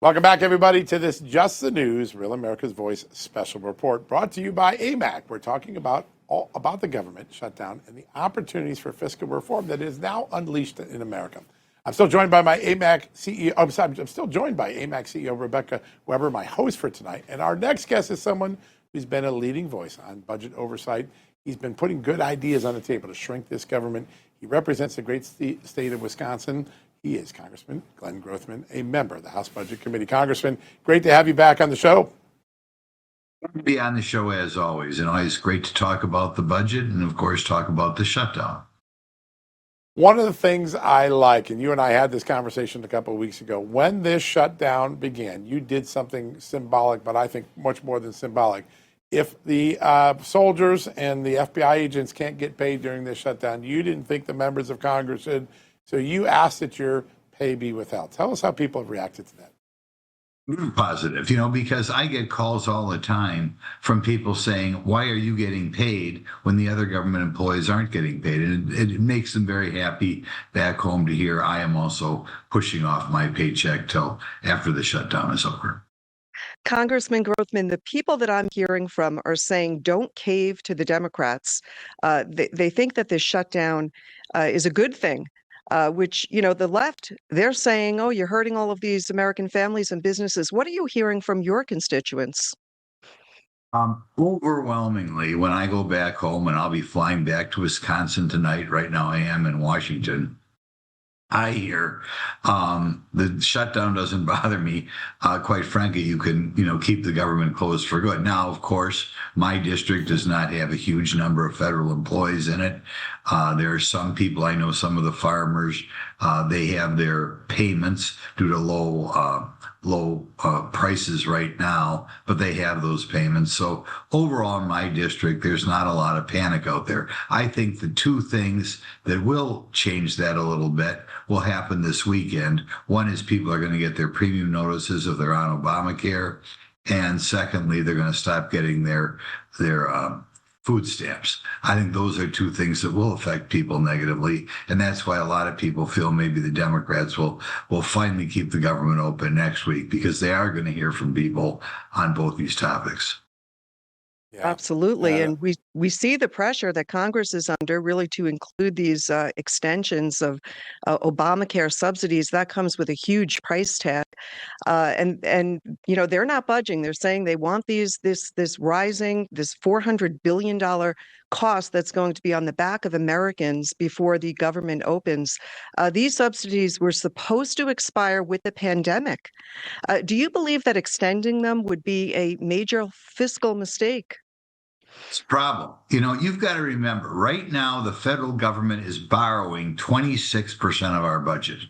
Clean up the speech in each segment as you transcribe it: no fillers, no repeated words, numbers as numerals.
Welcome back, everybody, to this Just the News, Real America's Voice special report brought to you by AMAC. We're talking about the government shutdown and the opportunities for fiscal reform that is now unleashed in America. I'm still joined by my AMAC CEO. I'm still joined by AMAC CEO Rebecca Weber, my host for tonight. And our next guest is someone who's been a leading voice on budget oversight. He's been putting good ideas on the table to shrink this government. He represents the great state of Wisconsin. He is Congressman Glenn Grothman, a member of the House Budget Committee. Congressman, great to have you back on the show. Be on the show as always. It's great to talk about the budget and, of course, talk about the shutdown. One of the things I like, and you and I had this conversation a couple of weeks ago, when this shutdown began, you did something symbolic, but I think much more than symbolic. If the soldiers and the FBI agents can't get paid during this shutdown, you didn't think the members of Congress should. So you asked that your pay be withheld. Tell us how people have reacted to that. Positive, because I get calls all the time from people saying, why are you getting paid when the other government employees aren't getting paid? And it makes them very happy back home to hear I am also pushing off my paycheck till after the shutdown is over. Congressman Grothman, the people that I'm hearing from are saying don't cave to the Democrats. They think that this shutdown is a good thing. Which, the left, they're saying, oh, you're hurting all of these American families and businesses. What are you hearing from your constituents? Overwhelmingly, when I go back home, and I'll be flying back to Wisconsin tonight, right now I am in Washington, I hear the shutdown doesn't bother me. Quite frankly, you can, keep the government closed for good. Now, of course, my district does not have a huge number of federal employees in it. There are some people, I know some of the farmers, they have their payments due to low prices right now, but they have those payments. So overall in my district, there's not a lot of panic out there. I think the two things that will change that a little bit will happen this weekend. One is people are going to get their premium notices if they're on Obamacare. And secondly, they're going to stop getting their food stamps. I think those are two things that will affect people negatively. And that's why a lot of people feel maybe the Democrats will finally keep the government open next week, because they are going to hear from people on both these topics. Yeah. Absolutely. And we see the pressure that Congress is under really to include these extensions of Obamacare subsidies. That comes with a huge price tag. And they're not budging. They're saying they want this rising, this $400 billion cost that's going to be on the back of Americans before the government opens. These subsidies were supposed to expire with the pandemic. Do you believe that extending them would be a major fiscal mistake? It's a problem. You've got to remember, right now, the federal government is borrowing 26% of our budget.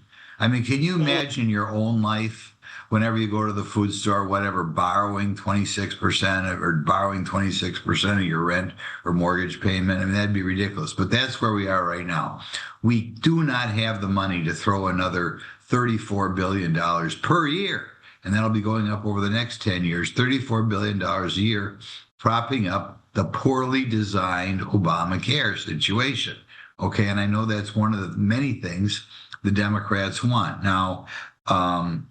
I mean, can you imagine your own life, whenever you go to the food store, whatever, borrowing 26% or borrowing 26% of your rent or mortgage payment? I mean, that'd be ridiculous. But that's where we are right now. We do not have the money to throw another $34 billion per year. And that'll be going up over the next 10 years, $34 billion a year, propping up the poorly designed Obamacare situation. Okay, and I know that's one of the many things the Democrats want. Now, the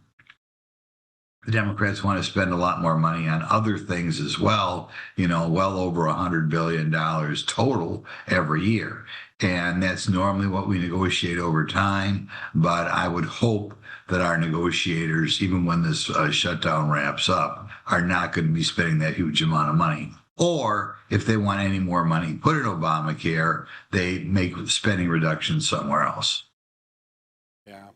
Democrats want to spend a lot more money on other things as well, well over $100 billion total every year. And that's normally what we negotiate over time. But I would hope that our negotiators, even when this shutdown wraps up, are not going to be spending that huge amount of money. Or if they want any more money put in Obamacare, they make spending reductions somewhere else. Yeah.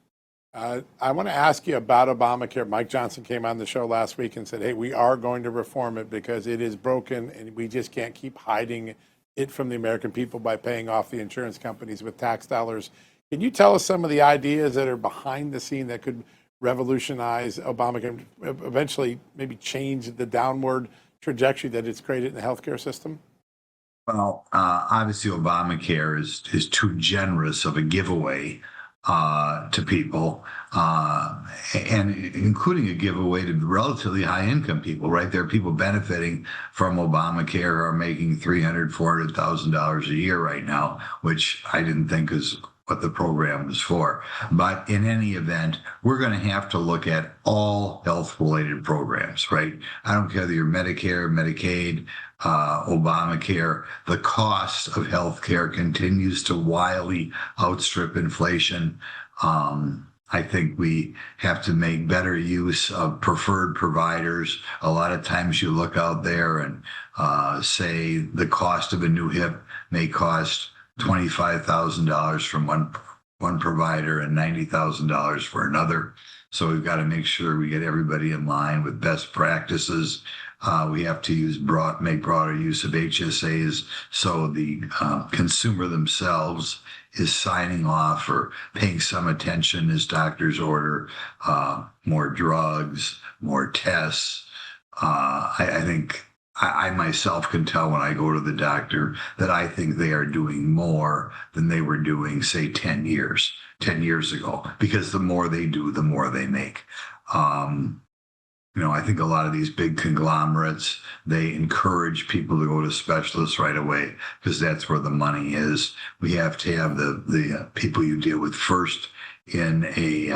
I want to ask you about Obamacare. Mike Johnson came on the show last week and said, hey, we are going to reform it because it is broken and we just can't keep hiding it from the American people by paying off the insurance companies with tax dollars. Can you tell us some of the ideas that are behind the scene that could revolutionize Obamacare, eventually maybe change the downward trajectory that it's created in the healthcare system? Well, obviously Obamacare is too generous of a giveaway to people, and including a giveaway to relatively high income people, right? There are people benefiting from Obamacare who are making $300,000, $400,000 a year right now, which I didn't think is what the program was for. But in any event, we're going to have to look at all health-related programs, right? I don't care whether you're Medicare, Medicaid, Obamacare. The cost of healthcare continues to wildly outstrip inflation. I think we have to make better use of preferred providers. A lot of times you look out there and say the cost of a new hip may cost $25,000 from one provider and $90,000 for another. So we've got to make sure we get everybody in line with best practices. We have to make broader use of HSAs so the consumer themselves is signing off or paying some attention as doctors order more drugs, more tests. I think I myself can tell when I go to the doctor that I think they are doing more than they were doing, say, 10 years ago, because the more they do, the more they make. I think a lot of these big conglomerates, they encourage people to go to specialists right away because that's where the money is. We have to have the people you deal with first in a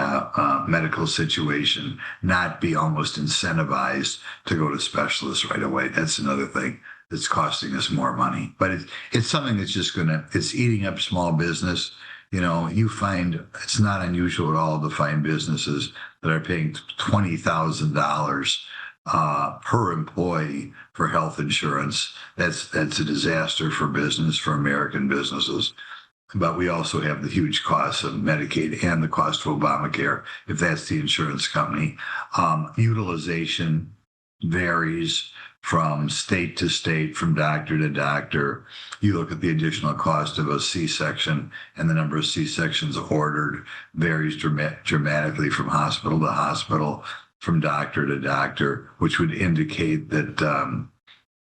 medical situation not be almost incentivized to go to specialists right away. That's another thing that's costing us more money. But it's something that's just it's eating up small business. You find it's not unusual at all to find businesses that are paying $20,000 per employee for health insurance. That's a disaster for business, for American businesses. But we also have the huge costs of Medicaid and the cost of Obamacare, if that's the insurance company. Utilization varies from state to state, from doctor to doctor. You look at the additional cost of a C-section, and the number of C-sections ordered varies dramatically from hospital to hospital, from doctor to doctor, which would indicate that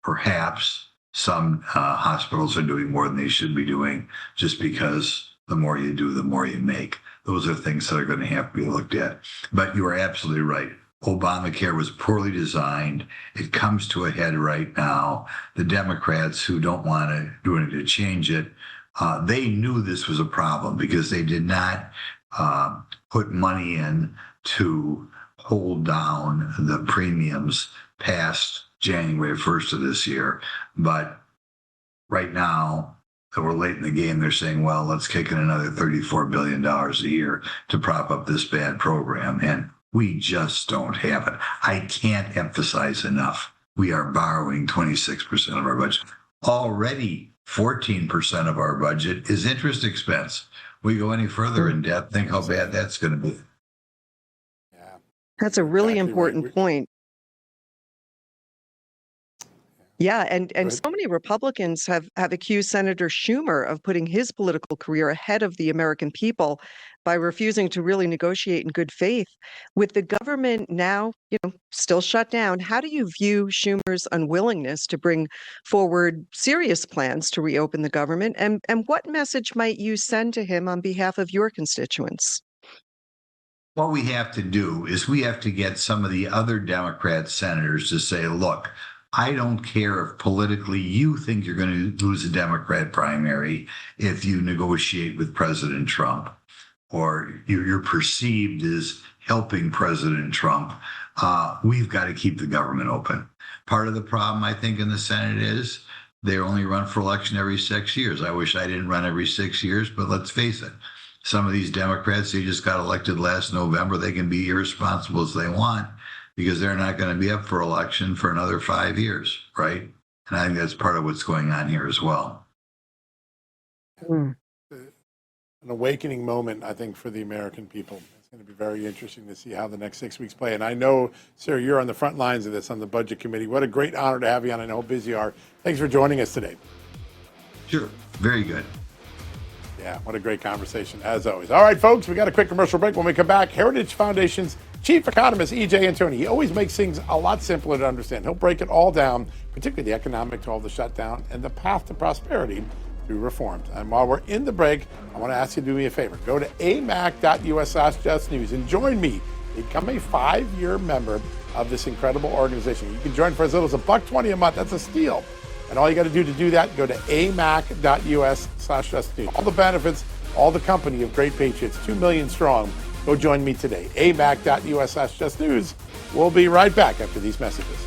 perhaps some hospitals are doing more than they should be doing, just because the more you do, the more you make. Those are things that are going to have to be looked at. But you are absolutely right. Obamacare was poorly designed. It comes to a head right now. The Democrats who don't want to do anything to change it, they knew this was a problem because they did not put money in to hold down the premiums past January 1st of this year. But right now, that we're late in the game, they're saying, well, let's kick in another $34 billion a year to prop up this bad program. And we just don't have it. I can't emphasize enough. We are borrowing 26% of our budget. Already 14% of our budget is interest expense. We go any further in debt, think how bad that's going to be. Yeah, that's a really important point. Yeah, and so many Republicans have accused Senator Schumer of putting his political career ahead of the American people by refusing to really negotiate in good faith. With the government now, still shut down, how do you view Schumer's unwillingness to bring forward serious plans to reopen the government? And what message might you send to him on behalf of your constituents? What we have to do is we have to get some of the other Democrat senators to say, look, I don't care if politically you think you're going to lose a Democrat primary if you negotiate with President Trump, or you're perceived as helping President Trump. We've got to keep the government open. Part of the problem, I think, in the Senate is they only run for election every 6 years. I wish I didn't run every 6 years, but let's face it. Some of these Democrats, they just got elected last November. They can be irresponsible as they want, because they're not going to be up for election for another 5 years, right? And I think that's part of what's going on here as well. An awakening moment, I think, for the American people. It's going to be very interesting to see how the next 6 weeks play. And I know, Sarah, you're on the front lines of this on the Budget Committee. What a great honor to have you on. I know how busy you are. Thanks for joining us today. Sure. Very good. Yeah, what a great conversation, as always. All right, folks, we got a quick commercial break. When we come back, Heritage Foundation's Chief Economist, EJ Antoni. He always makes things a lot simpler to understand. He'll break it all down, particularly the economic toll of the shutdown and the path to prosperity through reforms. And while we're in the break, I want to ask you to do me a favor. Go to amac.us/justnews and join me. Become a 5-year member of this incredible organization. You can join for as little as $1.20 a month. That's a steal. And all you got to do that, go to amac.us/justnews. All the benefits all the company of great patriots, 2 million strong. Go join me today. amac.us/justnews. We'll be right back after these messages.